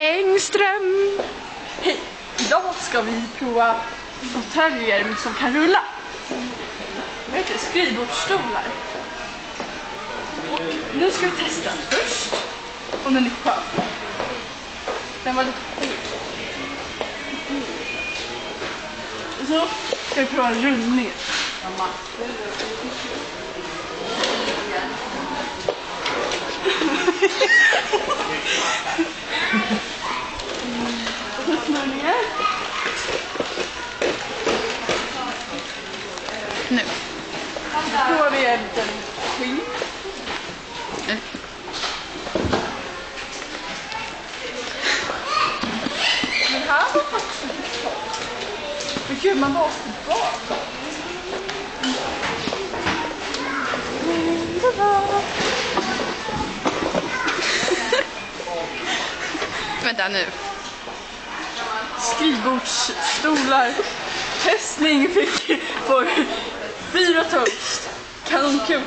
Engström! Hej! Idag ska vi prova fåtöljer som kan rulla. Vad heter det? Skrivbordsstolar. Och nu ska vi testa först om den är skön. Den var lite sjuk. Så ska vi prova rullning. Mamma. Nu provar vi en liten skinn. Men här var faktiskt inte så. Men gud, man var tillbaka. Vänta nu. Skrivbordsstolar. Testning fick på 4 toast. Kanonkul.